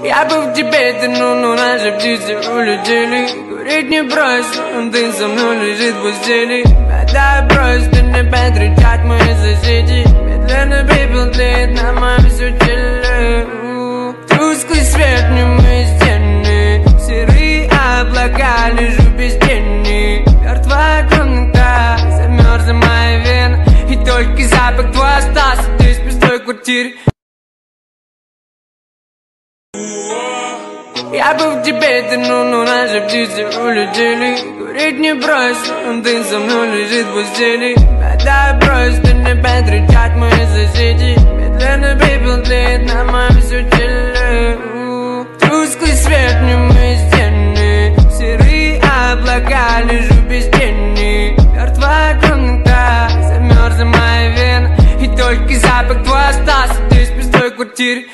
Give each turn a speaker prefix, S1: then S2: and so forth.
S1: Я бы в тебе тянул, но наши птицы улетели. Курить не бросил, ты со мной лежит в постели. Отдай просто не опять кричат мои соседи. Медленно пепел тлеет на моем все теле. Тусклый свет, немые стены, серые облака, лежу без тени. Мертвая комната, замерзла моя вена. И только запах твой остался здесь, в пустой квартире. Я бы в тебе тянул, но наши птицы улетели. Курить не бросил, ты со мной лежит в постели. Отдай просто не опять кричат мои соседи. Медленно пепел тлеет на моем все теле. Тусклый свет, немые стены, серые облака, лежу без тени. Мертвая комната, замерзла моя вена. И только запах твой остался здесь, в пустой квартире.